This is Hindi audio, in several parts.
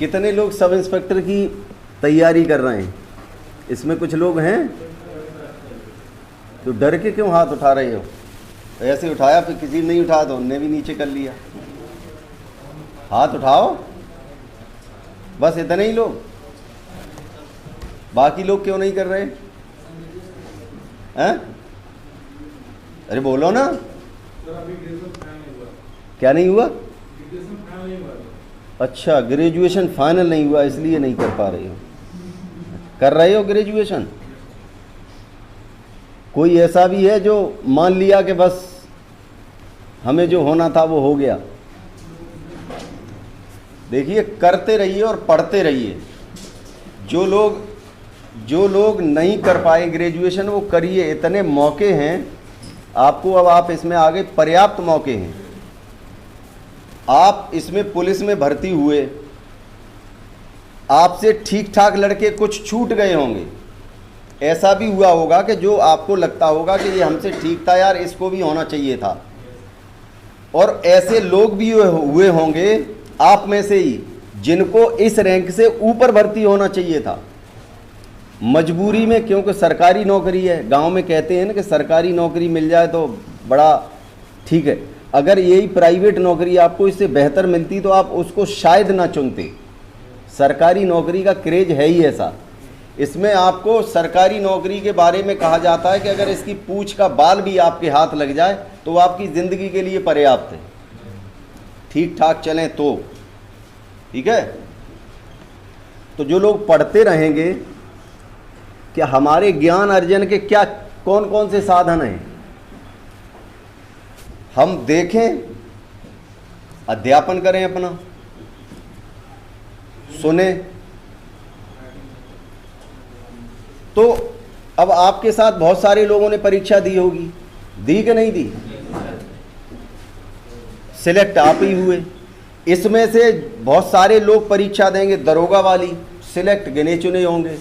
कितने लोग सब इंस्पेक्टर की तैयारी कर रहे हैं? इसमें कुछ लोग हैं तो डर के क्यों हाथ उठा रहे हो? ऐसे उठाया, फिर किसी ने नहीं उठाया तो उनने भी नीचे कर लिया। हाथ उठाओ, बस इतने ही लोग, बाकी लोग क्यों नहीं कर रहे हैं? अरे बोलो ना। क्या नहीं हुआ? अच्छा, ग्रेजुएशन फाइनल नहीं हुआ इसलिए नहीं कर पा रहे हो। कर रहे हो ग्रेजुएशन? कोई ऐसा भी है जो मान लिया कि बस हमें जो होना था वो हो गया? देखिए, करते रहिए और पढ़ते रहिए। जो लोग नहीं कर पाए ग्रेजुएशन वो करिए, इतने मौके हैं आपको। अब आप इसमें आगे पर्याप्त मौके हैं। आप इसमें पुलिस में भर्ती हुए, आपसे ठीक ठाक लड़के कुछ छूट गए होंगे। ऐसा भी हुआ होगा कि जो आपको लगता होगा कि ये हमसे ठीक था यार, इसको भी होना चाहिए था। और ऐसे लोग भी हुए होंगे आप में से ही जिनको इस रैंक से ऊपर भर्ती होना चाहिए था, मजबूरी में, क्योंकि सरकारी नौकरी है। गांव में कहते हैं ना कि सरकारी नौकरी मिल जाए तो बड़ा ठीक है। अगर यही प्राइवेट नौकरी आपको इससे बेहतर मिलती तो आप उसको शायद ना चुनते। सरकारी नौकरी का क्रेज है ही ऐसा। इसमें आपको सरकारी नौकरी के बारे में कहा जाता है कि अगर इसकी पूंछ का बाल भी आपके हाथ लग जाए तो आपकी ज़िंदगी के लिए पर्याप्त है, ठीक ठाक चलें तो। ठीक है, तो जो लोग पढ़ते रहेंगे कि हमारे ज्ञान अर्जन के क्या कौन कौन से साधन हैं, हम देखें, अध्यापन करें, अपना सुने। तो अब आपके साथ बहुत सारे लोगों ने परीक्षा दी होगी, दी कि नहीं दी? सिलेक्ट आप ही हुए। इसमें से बहुत सारे लोग परीक्षा देंगे दरोगा वाली, सिलेक्ट गिने चुने होंगे।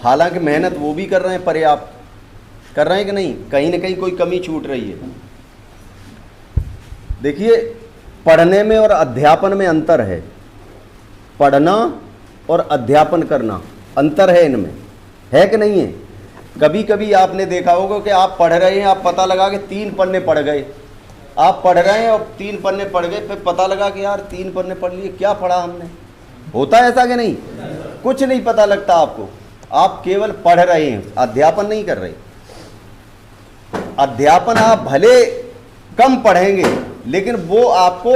हालांकि मेहनत वो भी कर रहे हैं, पर्याप्त कर रहे हैं कि नहीं? कहीं ना कहीं कोई कमी छूट रही है। देखिए, पढ़ने में और अध्यापन में अंतर है। पढ़ना और अध्यापन करना अंतर है, इनमें है कि नहीं है? कभी कभी आपने देखा होगा कि आप पढ़ रहे हैं, आप पता लगा कि 3 पन्ने पढ़ गए। आप पढ़ रहे हैं और 3 पन्ने पढ़ गए, फिर पता लगा कि यार 3 पन्ने पढ़ लिए, क्या पढ़ा हमने? होता है ऐसा कि नहीं? कुछ नहीं पता लगता आपको, आप केवल पढ़ रहे हैं, अध्यापन नहीं कर रहे। अध्यापन आप भले कम पढ़ेंगे लेकिन वो आपको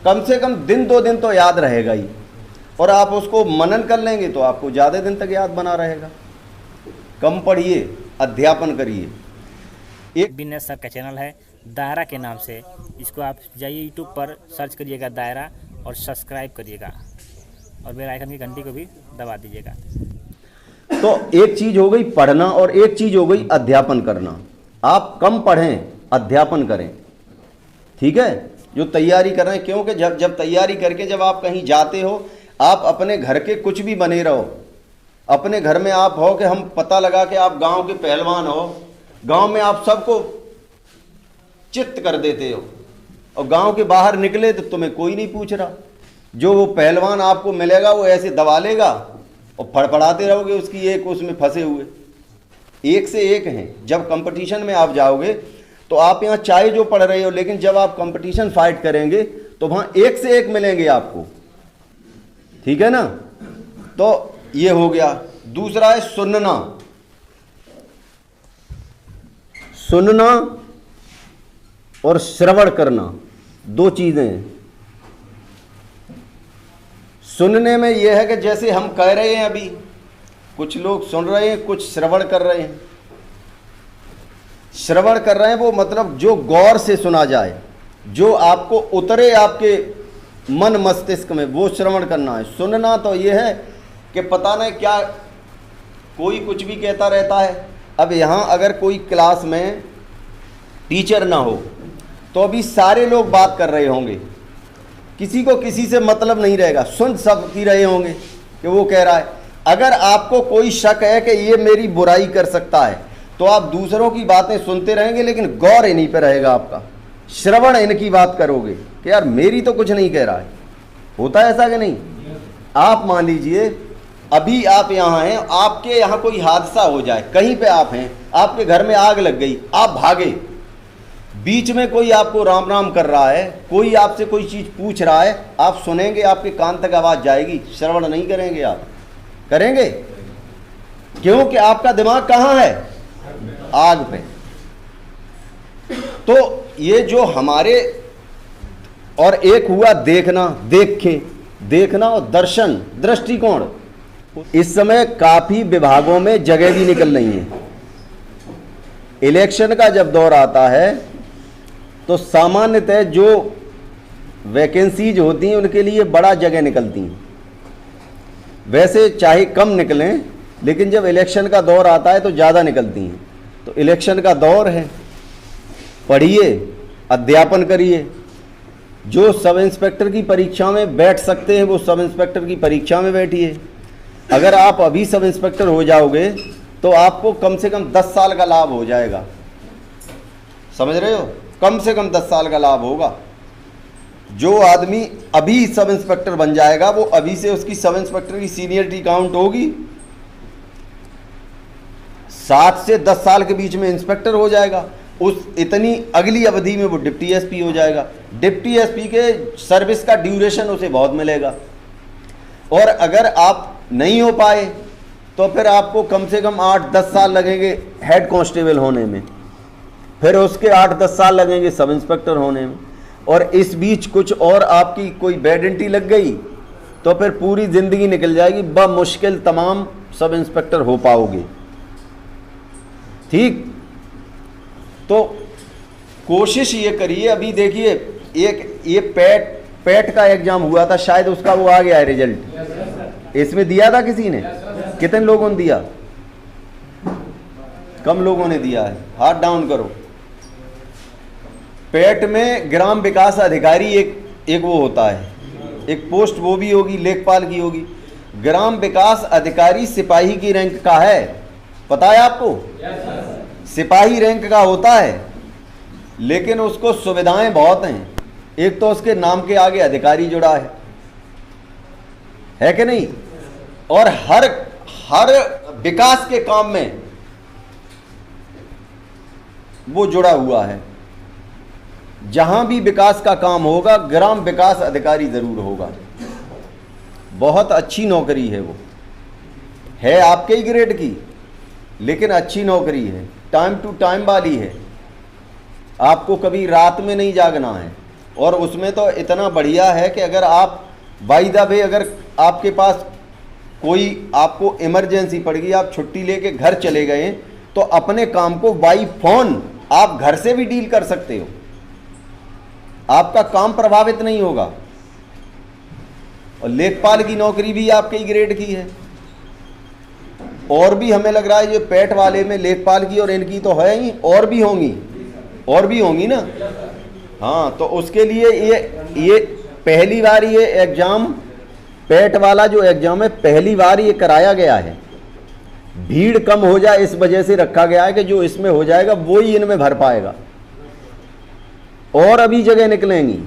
कम से कम दिन 2 दिन तो याद रहेगा ही, और आप उसको मनन कर लेंगे तो आपको ज़्यादा दिन तक याद बना रहेगा। कम पढ़िए, अध्यापन करिए। एक बिजनेस सर का चैनल है दायरा के नाम से, इसको आप जाइए यूट्यूब पर सर्च करिएगा दायरा और सब्सक्राइब करिएगा और बेल आइकन की घंटी को भी दबा दीजिएगा। तो एक चीज़ हो गई पढ़ना और एक चीज़ हो गई अध्यापन करना। आप कम पढ़ें, अध्यापन करें। ठीक है, जो तैयारी कर रहे हैं, क्योंकि जब तैयारी करके जब आप कहीं जाते हो, आप अपने घर के कुछ भी बने रहो। अपने घर में आप हो कि हम पता लगा कि आप गांव के पहलवान हो, गांव में आप सबको चित्त कर देते हो, और गांव के बाहर निकले तो तुम्हें कोई नहीं पूछ रहा। जो वो पहलवान आपको मिलेगा वो ऐसे दबा लेगा और फड़फड़ाते रहोगे उसकी एक उसमें फंसे हुए। एक से एक हैं। जब कंपटीशन में आप जाओगे तो आप यहाँ चाहे जो पढ़ रहे हो, लेकिन जब आप कंपटीशन फाइट करेंगे तो वहाँ एक से एक मिलेंगे आपको। ठीक है ना? तो ये हो गया। दूसरा है सुनना। सुनना और श्रवण करना, 2 चीजें हैं। सुनने में यह है कि जैसे हम कह रहे हैं, अभी कुछ लोग सुन रहे हैं, कुछ श्रवण कर रहे हैं। श्रवण कर रहे हैं वो मतलब जो गौर से सुना जाए, जो आपको उतरे आपके मन मस्तिष्क में, वो श्रवण करना है। सुनना तो ये है कि पता नहीं क्या कोई कुछ भी कहता रहता है। अब यहाँ अगर कोई क्लास में टीचर ना हो तो अभी सारे लोग बात कर रहे होंगे, किसी को किसी से मतलब नहीं रहेगा, सुन सब की रहे होंगे कि वो कह रहा है। अगर आपको कोई शक है कि ये मेरी बुराई कर सकता है तो आप दूसरों की बातें सुनते रहेंगे, लेकिन गौर इन्हीं पे रहेगा आपका। श्रवण इनकी बात करोगे कि यार मेरी तो कुछ नहीं कह रहा है। होता है ऐसा कि नहीं? आप मान लीजिए अभी आप यहाँ हैं, आपके यहाँ कोई हादसा हो जाए, कहीं पे आप हैं, आपके घर में आग लग गई, आप भागे, बीच में कोई आपको राम राम कर रहा है, कोई आपसे कोई चीज़ पूछ रहा है, आप सुनेंगे, आपके कान तक आवाज़ जाएगी, श्रवण नहीं करेंगे? आप करेंगे? क्योंकि आपका दिमाग कहाँ है? आग पे। तो ये जो हमारे, और एक हुआ देखना, देखना और दर्शन, दृष्टिकोण। इस समय काफ़ी विभागों में जगह भी निकल रही है। इलेक्शन का जब दौर आता है तो सामान्यतः जो वैकेंसीज होती हैं उनके लिए बड़ा जगह निकलती हैं। वैसे चाहे कम निकलें, लेकिन जब इलेक्शन का दौर आता है तो ज़्यादा निकलती हैं। तो इलेक्शन का दौर है, पढ़िए, अध्यापन करिए। जो सब इंस्पेक्टर की परीक्षा में बैठ सकते हैं वो सब इंस्पेक्टर की परीक्षा में बैठिए। अगर आप अभी सब इंस्पेक्टर हो जाओगे तो आपको कम से कम 10 साल का लाभ हो जाएगा। समझ रहे हो? कम से कम 10 साल का लाभ होगा। जो आदमी अभी सब इंस्पेक्टर बन जाएगा वो अभी से उसकी सब इंस्पेक्टर की सीनियरिटी काउंट होगी। 7 से 10 साल के बीच में इंस्पेक्टर हो जाएगा। उस इतनी अगली अवधि में वो डिप्टी एसपी हो जाएगा। डिप्टी एसपी के सर्विस का ड्यूरेशन उसे बहुत मिलेगा। और अगर आप नहीं हो पाए तो फिर आपको कम से कम 8-10 साल लगेंगे हेड कांस्टेबल होने में, फिर उसके 8-10 साल लगेंगे सब इंस्पेक्टर होने में, और इस बीच कुछ और आपकी कोई बैडेंटी लग गई तो फिर पूरी ज़िंदगी निकल जाएगी, बमुश्किल तमाम सब इंस्पेक्टर हो पाओगे। ठीक? तो कोशिश ये करिए। अभी देखिए एक ये पैट का एग्ज़ाम हुआ था, शायद उसका वो आ गया है रिजल्ट। इसमें दिया था किसी ने? कितने लोगों ने दिया? कम लोगों ने दिया है। हाथ डाउन करो। पैट में ग्राम विकास अधिकारी एक वो होता है, एक पोस्ट, वो भी होगी, लेखपाल की होगी। ग्राम विकास अधिकारी सिपाही की रैंक का है, पता है आपको? सिपाही रैंक का होता है, लेकिन उसको सुविधाएं बहुत हैं। एक तो उसके नाम के आगे अधिकारी जुड़ा है कि नहीं? और हर विकास के काम में वो जुड़ा हुआ है। जहां भी विकास का काम होगा ग्राम विकास अधिकारी जरूर होगा। बहुत अच्छी नौकरी है, वो है आपके ही ग्रेड की, लेकिन अच्छी नौकरी है, टाइम टू टाइम वाली है। आपको कभी रात में नहीं जागना है। और उसमें तो इतना बढ़िया है कि अगर आप बाय द वे, अगर आपके पास कोई आपको इमरजेंसी पड़ गई, आप छुट्टी लेके घर चले गए, तो अपने काम को बाई फोन आप घर से भी डील कर सकते हो। आपका काम प्रभावित नहीं होगा। और लेखपाल की नौकरी भी आपके ही ग्रेड की है। और भी हमें लग रहा है ये पैट वाले में लेखपाल की और इनकी तो है ही, और भी होंगी ना। हाँ, तो उसके लिए ये पहली बार ये एग्ज़ाम, पैट वाला जो एग्ज़ाम है, पहली बार ये कराया गया है। भीड़ कम हो जाए इस वजह से रखा गया है कि जो इसमें हो जाएगा वो ही इनमें भर पाएगा। और अभी जगह निकलेंगी,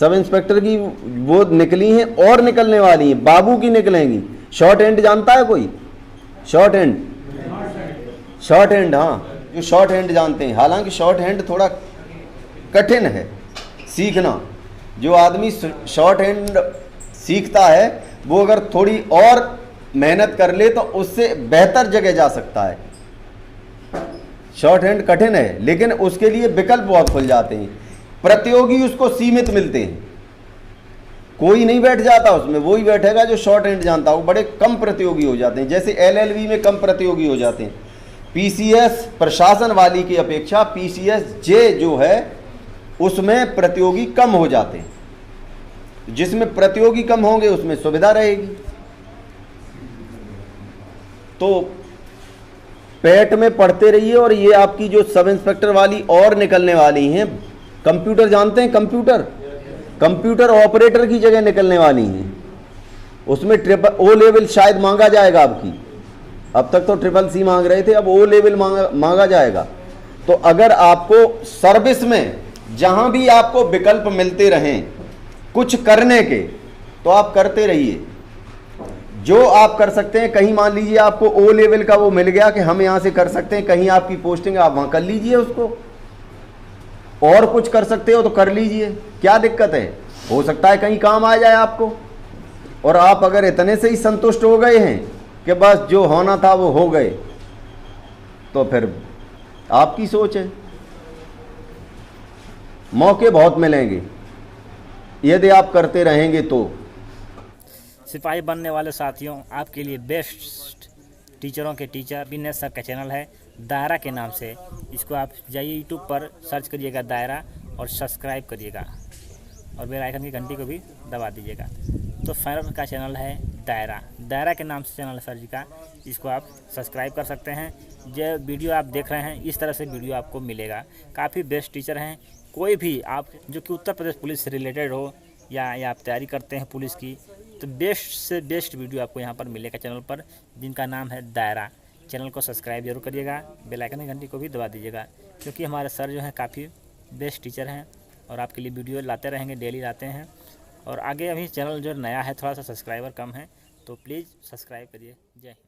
सब इंस्पेक्टर की वो निकली हैं और निकलने वाली हैं, बाबू की निकलेंगी। शॉर्ट हैंड जानता है कोई? शॉर्ट हैंड, हाँ, जो शॉर्ट हैंड जानते हैं। हालांकि शॉर्ट हैंड थोड़ा कठिन है सीखना। जो आदमी शॉर्ट हैंड सीखता है वो अगर थोड़ी और मेहनत कर ले तो उससे बेहतर जगह जा सकता है। शॉर्ट हैंड कठिन है, लेकिन उसके लिए विकल्प बहुत खुल जाते हैं। प्रतियोगी उसको सीमित मिलते हैं, कोई नहीं बैठ जाता उसमें, वही बैठेगा जो शॉर्ट हैंड जानता हो। बड़े कम प्रतियोगी हो जाते हैं, जैसे LLB में कम प्रतियोगी हो जाते हैं। PCS प्रशासन वाली की अपेक्षा PCSJ जो है उसमें प्रतियोगी कम हो जाते हैं। जिसमें प्रतियोगी कम होंगे उसमें सुविधा रहेगी। तो पैट में पढ़ते रहिए। और ये आपकी जो सब इंस्पेक्टर वाली और निकलने वाली हैं, कंप्यूटर जानते हैं? कंप्यूटर ऑपरेटर की जगह निकलने वाली हैं। उसमें O लेवल शायद मांगा जाएगा आपकी। अब तक तो CCC मांग रहे थे, अब O लेवल मांगा जाएगा। तो अगर आपको सर्विस में जहां भी आपको विकल्प मिलते रहें कुछ करने के, तो आप करते रहिए। जो आप कर सकते हैं, कहीं मान लीजिए आपको ओ लेवल का वो मिल गया कि हम यहाँ से कर सकते हैं, कहीं आपकी पोस्टिंग आप वहाँ कर लीजिए उसको, और कुछ कर सकते हो तो कर लीजिए, क्या दिक्कत है, हो सकता है कहीं काम आ जाए आपको। और आप अगर इतने से ही संतुष्ट हो गए हैं कि बस जो होना था वो हो गए, तो फिर आपकी सोच है। मौके बहुत मिलेंगे यदि आप करते रहेंगे तो। सिपाही बनने वाले साथियों, आपके लिए बेस्ट टीचरों के टीचर विनेश सर का चैनल है दायरा के नाम से। इसको आप जाइए यूट्यूब पर सर्च करिएगा दायरा और सब्सक्राइब करिएगा और बेल आइकन की घंटी को भी दबा दीजिएगा। तो सर का चैनल है दायरा, दायरा के नाम से चैनल है सर जी का, इसको आप सब्सक्राइब कर सकते हैं। जो वीडियो आप देख रहे हैं इस तरह से वीडियो आपको मिलेगा। काफ़ी बेस्ट टीचर हैं। कोई भी आप जो कि उत्तर प्रदेश पुलिस से रिलेटेड हो या आप तैयारी करते हैं पुलिस की, तो बेस्ट से बेस्ट वीडियो आपको यहाँ पर मिलेगा चैनल पर, जिनका नाम है दायरा। चैनल को सब्सक्राइब जरूर करिएगा, बेल आइकन की घंटी को भी दबा दीजिएगा, क्योंकि हमारे सर जो हैं काफ़ी बेस्ट टीचर हैं और आपके लिए वीडियो लाते रहेंगे, डेली लाते हैं। और आगे अभी चैनल जो नया है, थोड़ा सा सब्सक्राइबर कम है, तो प्लीज़ सब्सक्राइब करिए। जय हिंद।